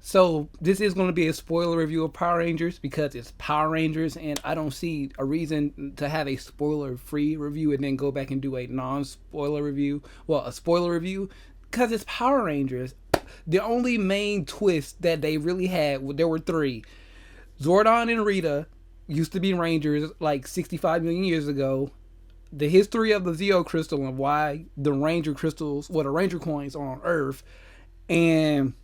So this is going to be a spoiler review of Power Rangers because it's Power Rangers, and I don't see a reason to have a spoiler-free review and then go back and do a non-spoiler review. Well, a spoiler review because it's Power Rangers. The only main twist that they really had, there were three. Zordon and Rita used to be Rangers like 65 million years ago. The history of the Zeo crystal and why the Ranger crystals, the Ranger coins are on Earth, and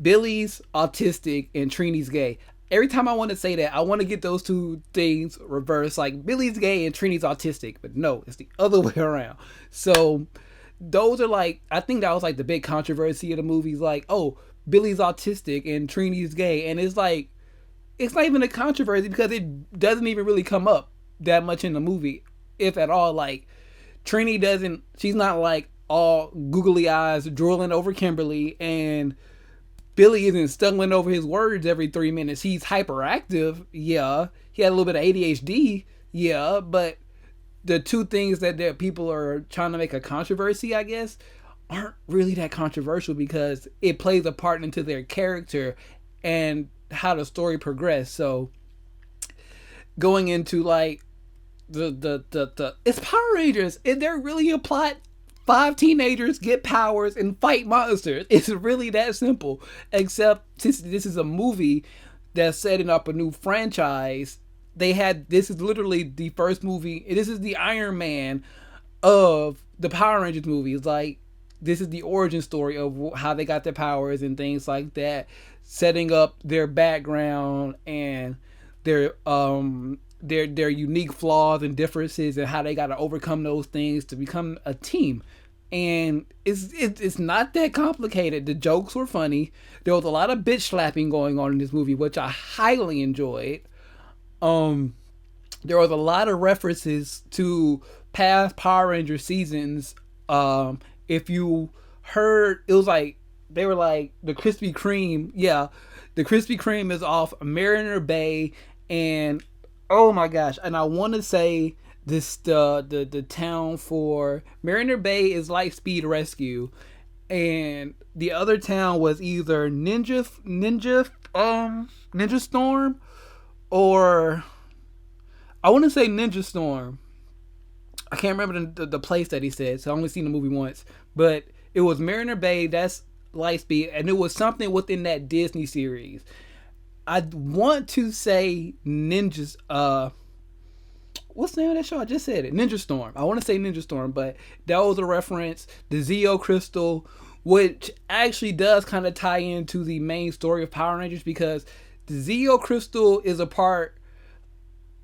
Billy's autistic and Trini's gay. Every time I want to say that, I want to get those two things reversed. Like Billy's gay and Trini's autistic, but no, it's the other way around. So those are like, I think that was like the big controversy of the movies. Like, oh, Billy's autistic and Trini's gay, and it's like, it's not even a controversy because it doesn't even really come up that much in the movie, if at all. Like Trini she's not like all googly eyes drooling over Kimberly, and Billy isn't stumbling over his words every 3 minutes. He's hyperactive, yeah. He had a little bit of ADHD, yeah. But the two things that people are trying to make a controversy, I guess, aren't really that controversial because it plays a part into their character and how the story progressed. So going into like it's Power Rangers. Is there really a plot? 5 teenagers get powers and fight monsters. It's really that simple. Except since this is a movie that's setting up a new franchise, this is literally the first movie. This is the Iron Man of the Power Rangers movies. Like, this is the origin story of how they got their powers and things like that, setting up their background and their unique flaws and differences and how they got to overcome those things to become a team. And it's not that complicated. The jokes were funny. There was a lot of bitch slapping going on in this movie, which I highly enjoyed. There was a lot of references to past Power Ranger seasons. If you heard, it was like they were like the Krispy Kreme. Yeah, the Krispy Kreme is off Mariner Bay, and oh my gosh! And I want to say this the town for Mariner Bay is Lightspeed Rescue, and the other town was either Ninja Storm, or I want to say Ninja Storm. I can't remember the place that he said, so I only seen the movie once. But it was Mariner Bay, that's Lightspeed, and it was something within that Disney series. I want to say Ninjas, what's the name of that show? I just said it. Ninja Storm. I want to say Ninja Storm, but that was a reference. The Zeo Crystal, which actually does kind of tie into the main story of Power Rangers, because the Zeo Crystal is a part,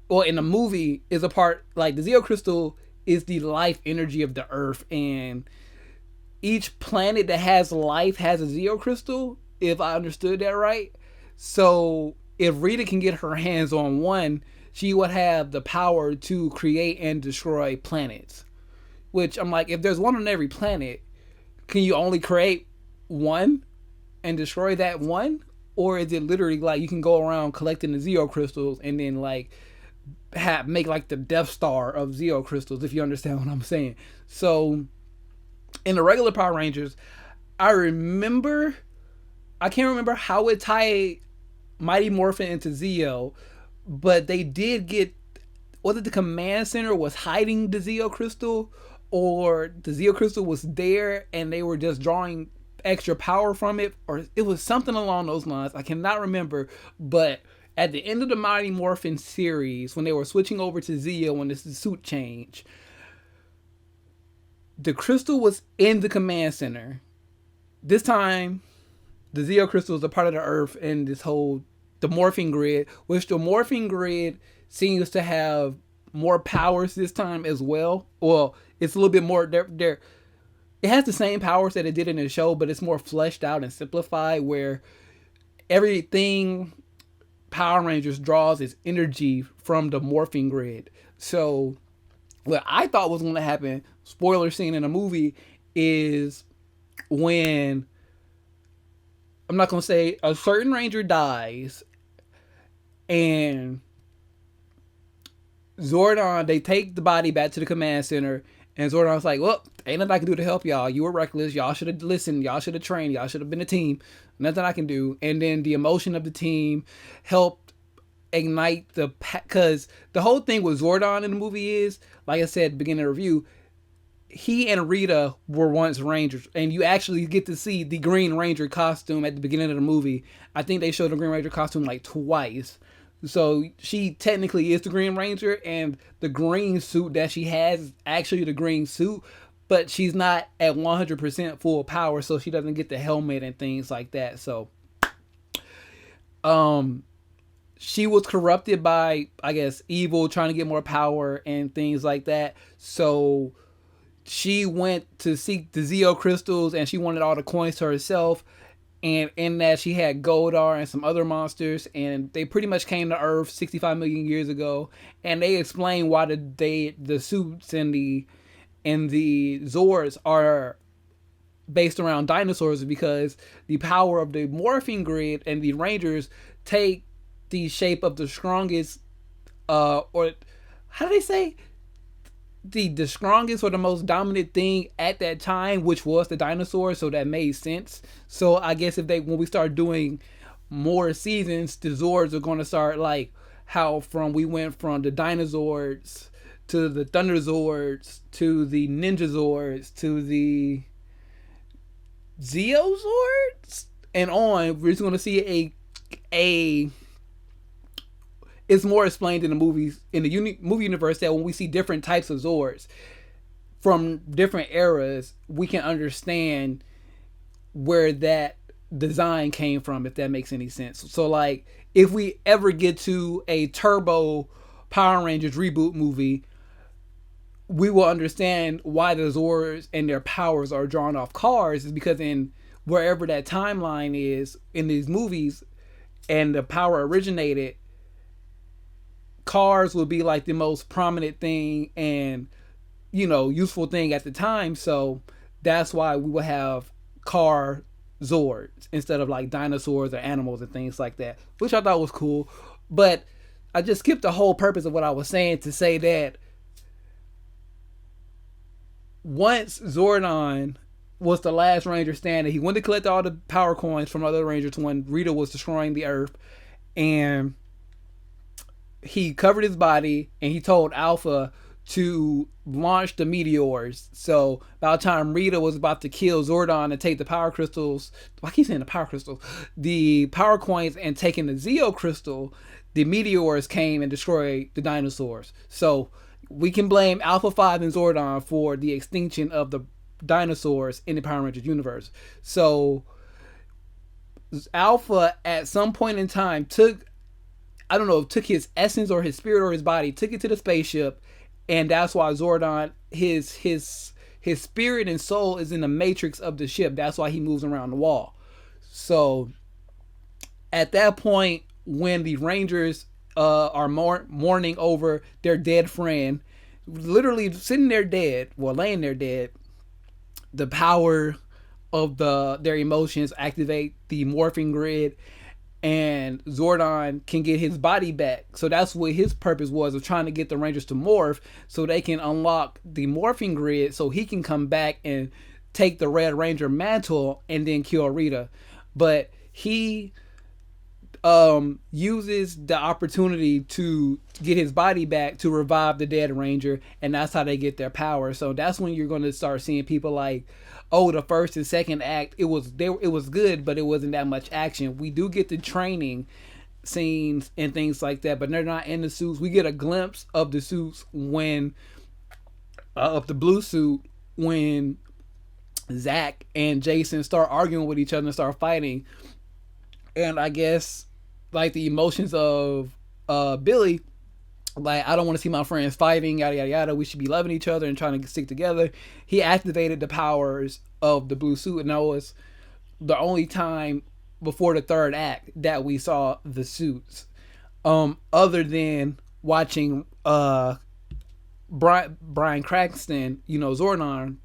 well, in the movie, is a part, like, the Zeo Crystal is the life energy of the Earth, and each planet that has life has a Zeo Crystal, if I understood that right. So if Rita can get her hands on one, she would have the power to create and destroy planets. Which I'm like, if there's one on every planet, can you only create one and destroy that one? Or is it literally like you can go around collecting the Zeo crystals and then like make like the Death Star of Zeo crystals, if you understand what I'm saying. So in the regular Power Rangers, I can't remember how it tied Mighty Morphin into Zeo, but they did get, was it the command center was hiding the Zeo crystal, or the Zeo crystal was there and they were just drawing extra power from it, or it was something along those lines. I cannot remember, but at the end of the Mighty Morphin series, when they were switching over to Zeo when the suit changed, the crystal was in the command center. This time, the Zeo crystal is a part of the Earth and this whole, the morphing grid, which the morphing grid seems to have more powers this time as well. Well, it's a little bit more, it has the same powers that it did in the show, but it's more fleshed out and simplified, where everything Power Rangers draws its energy from the morphing grid. So what I thought was going to happen, spoiler scene in the movie, is when, I'm not going to say, a certain Ranger dies and Zordon, they take the body back to the command center And Zordon was like, well, ain't nothing I can do to help y'all. You were reckless. Y'all should have listened. Y'all should have trained. Y'all should have been a team. Nothing I can do. And then the emotion of the team helped ignite because the whole thing with Zordon in the movie is, like I said at the beginning of the review, he and Rita were once Rangers, and you actually get to see the Green Ranger costume at the beginning of the movie. I think they showed the Green Ranger costume like twice. So she technically is the Green Ranger, and the green suit that she has is actually the green suit, but she's not at 100% full power, so she doesn't get the helmet and things like that. So, she was corrupted by, I guess, evil, trying to get more power and things like that. So she went to seek the Zeo crystals, and she wanted all the coins to herself. And in that, she had Goldar and some other monsters, and they pretty much came to Earth 65 million years ago. And they explain why the suits and the Zords are based around dinosaurs, because the power of the morphing grid and the Rangers take the shape of the strongest, or how do they say? The strongest or the most dominant thing at that time, which was the dinosaurs, so that made sense. So I guess when we start doing more seasons, the Zords are going to start like how we went from the Dinosaurs to the Thunderzords to the Ninja Zords to the Zeozords and on. We're just going to see a it's more explained in the movies, in the movie universe, that when we see different types of Zords from different eras, we can understand where that design came from, if that makes any sense. So, like, if we ever get to a Turbo Power Rangers reboot movie, we will understand why the Zords and their powers are drawn off cars, is because in wherever that timeline is in these movies and the power originated, cars will be like the most prominent thing and, useful thing at the time. So that's why we will have car Zords instead of like dinosaurs or animals and things like that, which I thought was cool. But I just skipped the whole purpose of what I was saying to say that once Zordon was the last Ranger standing, he went to collect all the power coins from other Rangers when Rita was destroying the Earth, and he covered his body and he told Alpha to launch the meteors. So by the time Rita was about to kill Zordon and take the power crystals, I keep saying the power crystals, the power coins, and taking the Zeo crystal, the meteors came and destroyed the dinosaurs. So we can blame Alpha 5 and Zordon for the extinction of the dinosaurs in the Power Rangers universe. So Alpha at some point in time took his essence or his spirit or his body, took it to the spaceship, and that's why Zordon, his spirit and soul is in the matrix of the ship. That's why he moves around the wall. So at that point, when the Rangers are mourning over their dead friend, literally sitting there dead, laying there dead, the power of their emotions activate the morphing grid, and Zordon can get his body back. So that's what his purpose was, of trying to get the Rangers to morph so they can unlock the morphing grid so he can come back and take the Red Ranger mantle and then kill Rita. But he uses the opportunity to get his body back to revive the dead Ranger, and that's how they get their power. So that's when you're going to start seeing people like, oh, the first and second act, it was good, but it wasn't that much action. We do get the training scenes and things like that, but they're not in the suits. We get a glimpse of the suits when of the blue suit when Zach and Jason start arguing with each other and start fighting. And I guess like the emotions of Billy, like, I don't want to see my friends fighting, yada yada yada, we should be loving each other and trying to stick together. He activated the powers of the blue suit, and that was the only time before the third act that we saw the suits, other than watching Brian Cranston, Zordon,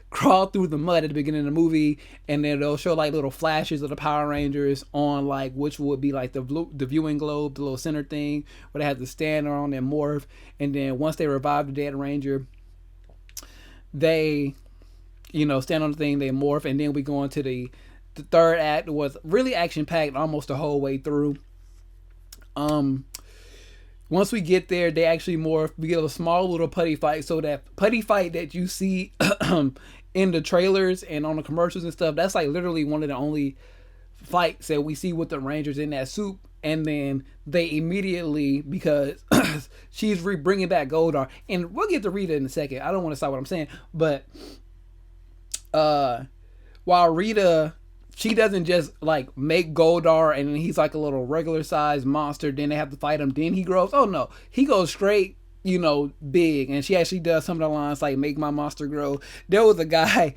crawl through the mud at the beginning of the movie, and then they'll show like little flashes of the Power Rangers on like, which would be like the viewing globe, the little center thing where they have to stand on and morph. And then once they revive the dead Ranger, they, stand on the thing, they morph, and then we go into the third act. Was really action packed almost the whole way through. Once we get there, they actually morph. We get a small little putty fight. So that putty fight that you see in the trailers and on the commercials and stuff, that's like literally one of the only fights that we see with the Rangers in that soup. And then they immediately, because she's bringing back Goldar, and we'll get to Rita in a second. I don't want to stop what I'm saying, but while Rita, she doesn't just like make Goldar and he's like a little regular sized monster, then they have to fight him, then he grows. Oh no, he goes straight, big. And she actually does some of the lines like make my monster grow. There was a guy,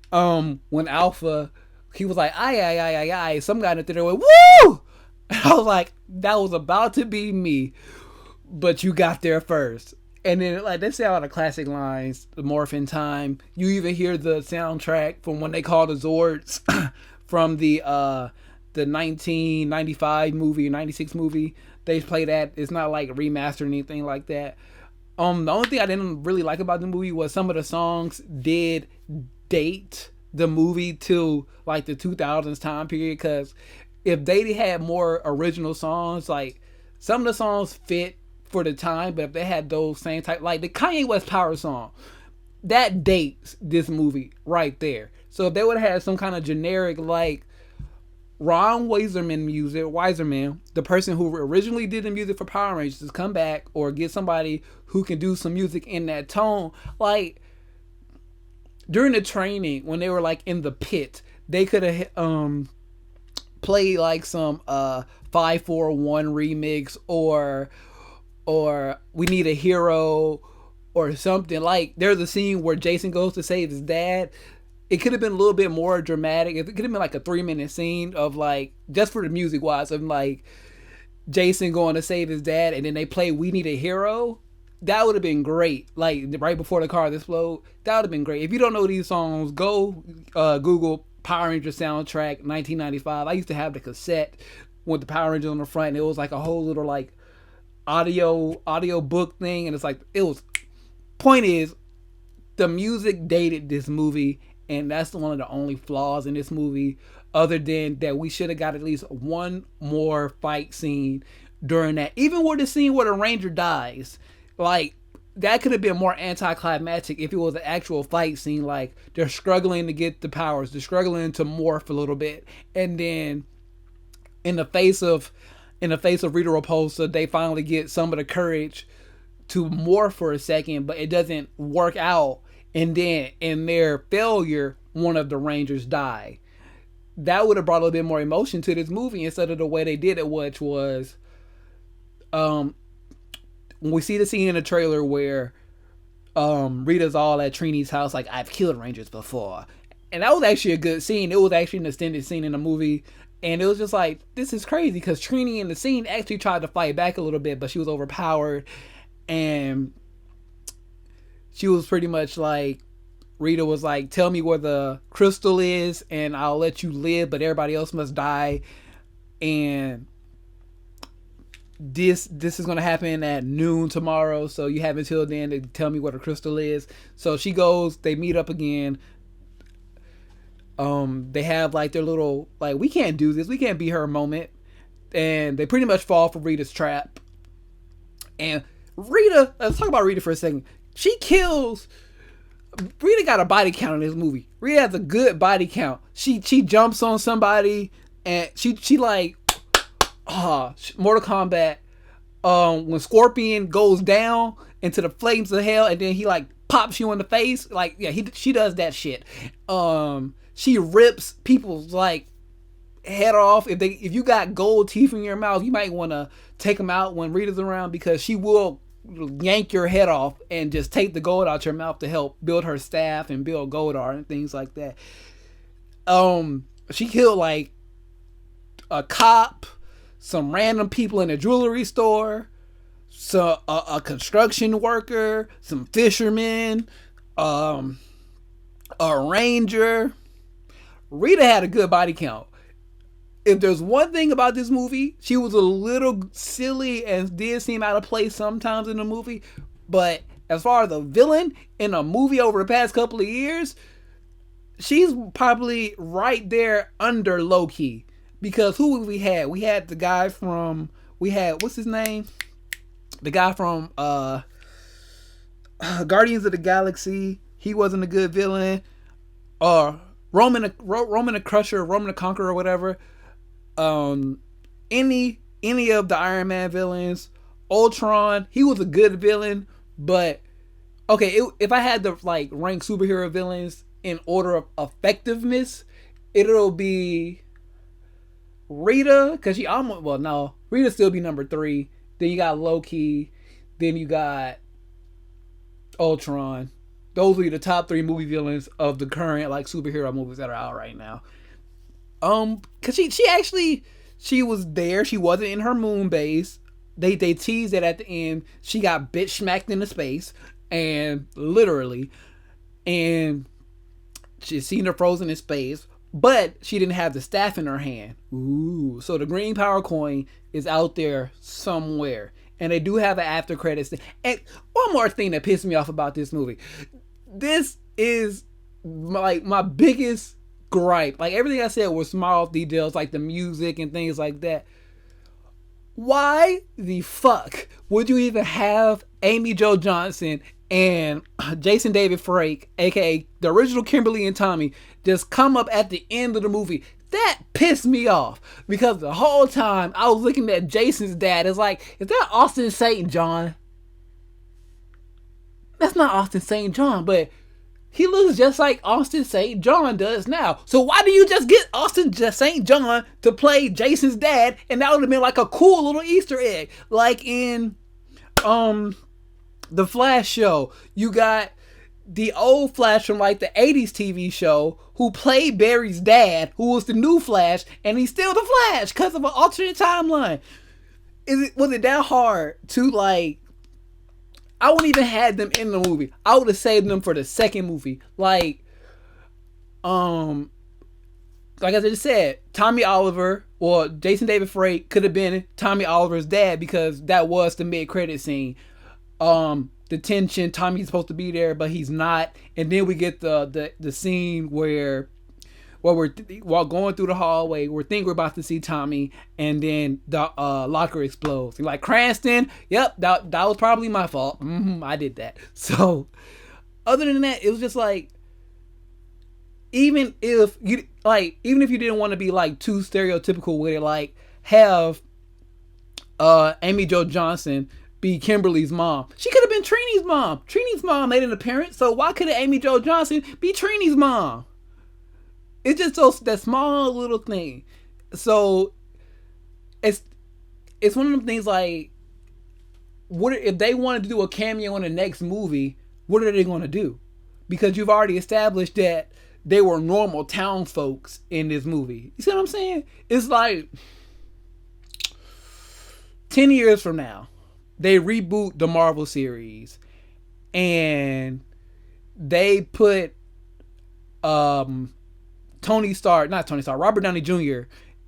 when Alpha, he was like, I, some guy in there went, woo! I was like, that was about to be me, but you got there first. And then, like, they say a lot of classic lines, the Morphin Time. You even hear the soundtrack from when they call the Zords from the 1995 movie, 96 movie. They play that. It's not like remastered or anything like that. The only thing I didn't really like about the movie was some of the songs did date the movie to like the 2000s time period, because if they had more original songs, like some of the songs fit for the time, but if they had those same type, like the Kanye West Power song, that dates this movie right there. So if they would have had some kind of generic, like Ron Wiseman, the person who originally did the music for Power Rangers, to come back, or get somebody who can do some music in that tone, like during the training when they were like in the pit, they could have play like some 541 remix or We Need a Hero or something. Like there's a scene where Jason goes to save his dad. It could have been a little bit more dramatic. It could have been like a 3-minute scene of like, just for the music wise, of like Jason going to save his dad, and then they play We Need a Hero. That would have been great. Like right before the car explode. That would have been great. If you don't know these songs, go Google Power Rangers soundtrack 1995. I used to have the cassette with the Power Rangers on the front, and it was like a whole little like audio book thing, and it's like, it was, point is, the music dated this movie, and that's one of the only flaws in this movie, other than that we should have got at least one more fight scene during that, even with the scene where the Ranger dies. Like that could have been more anticlimactic if it was an actual fight scene. Like they're struggling to get the powers, they're struggling to morph a little bit, and then in the face of Rita Repulsa, they finally get some of the courage to morph for a second, but it doesn't work out, and then in their failure, one of the Rangers die. That would have brought a little bit more emotion to this movie instead of the way they did it, which was when we see the scene in the trailer where Rita's all at Trini's house, like, I've killed Rangers before. And that was actually a good scene. It was actually an extended scene in the movie. And it was just like, this is crazy, because Trini in the scene actually tried to fight back a little bit, but she was overpowered. And she was pretty much like, Rita was like, tell me where the crystal is and I'll let you live, but everybody else must die. And this is going to happen at noon tomorrow, so you have until then to tell me where the crystal is. So she goes, they meet up again. They have like their little, like, we can't do this, we can't be her moment, and they pretty much fall for Rita's trap. And Rita, let's talk about Rita for a second. Rita got a body count in this movie. Rita has a good body count. She jumps on somebody, and she like Mortal Kombat, when Scorpion goes down into the flames of hell, and then he like pops you in the face. Like, yeah, she does that shit. She rips people's like head off. If you got gold teeth in your mouth, you might want to take them out when Rita's around, because she will yank your head off and just take the gold out your mouth to help build her staff and build Goldar and things like that. She killed like a cop, some random people in a jewelry store, so a construction worker, some fishermen, a ranger. Rita had a good body count. If there's one thing about this movie, she was a little silly and did seem out of place sometimes in the movie, but as far as a villain in a movie over the past couple of years, she's probably right there under Loki. Because who we had? We had the guy from, what's his name? The guy from Guardians of the Galaxy. He wasn't a good villain. Roman the Crusher, Roman the Conqueror, or whatever. Any of the Iron Man villains. Ultron, he was a good villain, but okay, if I had to like rank superhero villains in order of effectiveness, it'll be Rita, because she almost, well, no, Rita still be number 3. Then you got Loki. Then you got Ultron. Those are the top 3 movie villains of the current like superhero movies that are out right now. Cause she was there. She wasn't in her moon base. They teased that at the end. She got bitch smacked into space, and literally, and she's seen her frozen in space. But she didn't have the staff in her hand. Ooh. So the green power coin is out there somewhere. And they do have an after credits thing. And one more thing that pissed me off about this movie. This is like my biggest gripe. Like everything I said was small details, like the music and things like that. Why the fuck would you even have Amy Jo Johnson and Jason David Frank, aka the original Kimberly and Tommy, just come up at the end of the movie? That pissed me off, because the whole time I was looking at Jason's dad. It's like, is that Austin St. John? That's not Austin St. John, but he looks just like Austin St. John does now. So why do you just get Austin St. John to play Jason's dad? And that would have been like a cool little Easter egg. Like in the Flash show, you got the old Flash from like the 80s TV show who played Barry's dad, who was the new Flash, and he's still the Flash because of an alternate timeline. Was it that hard to like, I wouldn't even had them in the movie. I would have saved them for the second movie. Like I just said, Tommy Oliver or Jason David Frank could have been Tommy Oliver's dad, because that was the mid-credit scene. The tension, Tommy's supposed to be there, but he's not. And then we get the scene where we're going through the hallway, we think we're about to see Tommy, and then the locker explodes. You're like, Cranston, yep, that was probably my fault. I did that. So other than that, it was just like, even if you didn't want to be like too stereotypical with it, like have Amy Jo Johnson be Kimberly's mom. She could have been Trini's mom. Trini's mom made an appearance, so why couldn't Amy Jo Johnson be Trini's mom? It's just that small little thing. So it's one of them things like, what if they wanted to do a cameo in the next movie? What are they going to do? Because you've already established that they were normal town folks in this movie. You see what I'm saying? It's like 10 years from now, they reboot the Marvel series and they put Robert Downey Jr.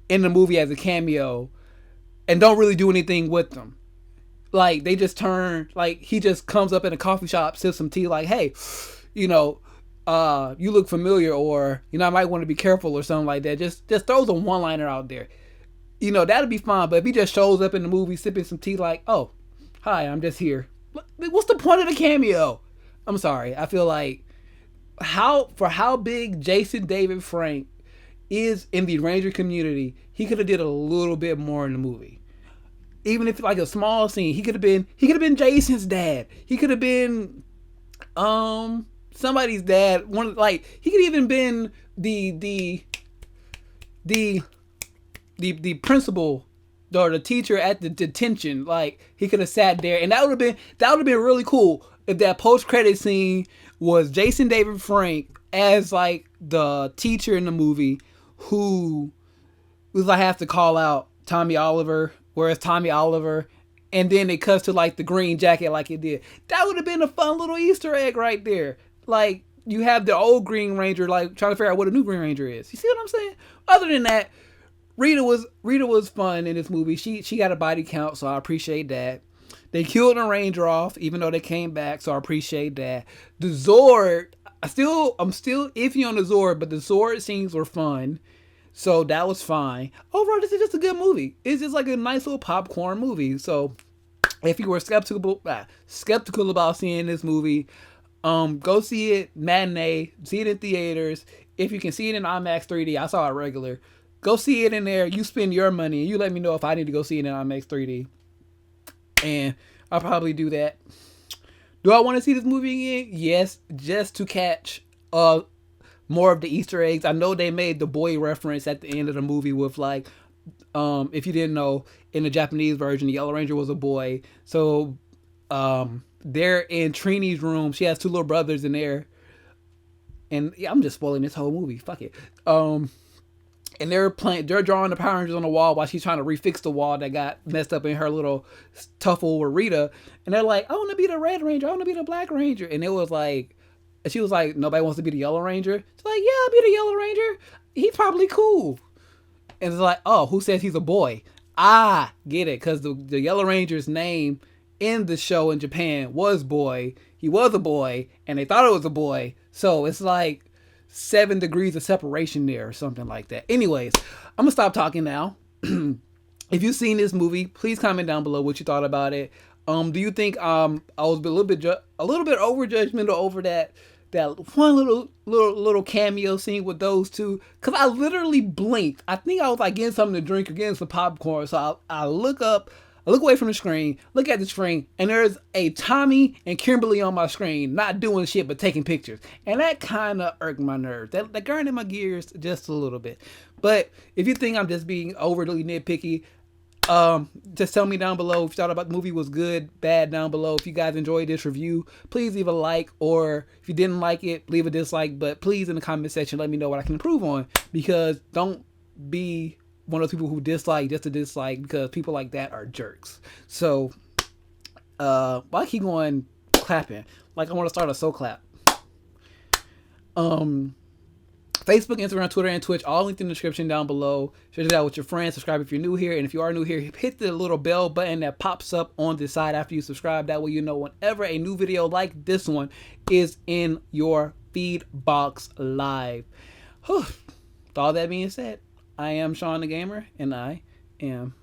in the movie as a cameo and don't really do anything with them. Like, they just turn, like, he just comes up in a coffee shop, sips some tea, like, hey, you look familiar, or, I might want to be careful or something like that. Just throws a one-liner out there. That'd be fine. But if he just shows up in the movie sipping some tea, like, oh, hi, I'm just here. What's the point of the cameo? I'm sorry. I feel like how big Jason David Frank is in the Ranger community, he could have did a little bit more in the movie. Even if like a small scene, he could have been Jason's dad. He could have been somebody's dad. He could even been the principal or the teacher at the detention. Like, he could have sat there, and that would have been really cool if that post-credit scene was Jason David Frank as like the teacher in the movie who was like, have to call out Tommy Oliver, whereas Tommy Oliver, and then it cuts to like the green jacket like it did. That would have been a fun little Easter egg right there. Like, you have the old Green Ranger like trying to figure out what a new Green Ranger is. You see what I'm saying? Other than that, Rita was fun in this movie. She got a body count, so I appreciate that. They killed the Ranger off, even though they came back, so I appreciate that. The Zord, I'm still iffy on the Zord, but the Zord scenes were fun. So that was fine. Overall, this is just a good movie. It's just like a nice little popcorn movie. So if you were skeptical about seeing this movie, go see it matinee, see it in theaters. If you can see it in IMAX 3D, I saw it regular. Go see it in there. You spend your money, and you let me know if I need to go see it in IMAX 3D. And I'll probably do that. Do I want to see this movie again? Yes, just to catch more of the Easter eggs. I know they made the boy reference at the end of the movie with like, if you didn't know, in the Japanese version, the Yellow Ranger was a boy. So they're in Trini's room. She has two little brothers in there. And yeah, I'm just spoiling this whole movie. Fuck it. And they're drawing the Power Rangers on the wall while she's trying to refix the wall that got messed up in her little tuffle with Rita. And they're like, I want to be the Red Ranger. I want to be the Black Ranger. And it was like, she was like, nobody wants to be the Yellow Ranger. She's like, yeah, I'll be the Yellow Ranger. He's probably cool. And it's like, oh, who says he's a boy? Ah, get it. Because the Yellow Ranger's name in the show in Japan was Boy. He was a boy. And they thought it was a boy. So it's like 7 degrees of separation there or something like that. Anyways, I'm gonna stop talking now. If you've seen this movie, please comment down below what you thought about it. Do you think I was a little bit over judgmental over that one little cameo scene with those two? Cause I literally blinked. I think I was like getting something to drink or getting some popcorn. So I look up. I look away from the screen, look at the screen, and there's a Tommy and Kimberly on my screen, not doing shit but taking pictures. And that kind of irked my nerves. That grinded my gears just a little bit. But if you think I'm just being overly nitpicky, just tell me down below if you thought about the movie was good, bad down below. If you guys enjoyed this review, please leave a like, or if you didn't like it, leave a dislike. But please in the comment section, let me know what I can improve on, because don't be one of those people who dislike just to dislike, because people like that are jerks. So why keep going clapping? Like I want to start a soul clap. Facebook, Instagram, Twitter, and Twitch, all linked in the description down below. Share it out with your friends. Subscribe if you're new here. And if you are new here, hit the little bell button that pops up on the side after you subscribe. That way you know whenever a new video like this one is in your feed box live. With all that being said, I am Shawn DaGamer, and I am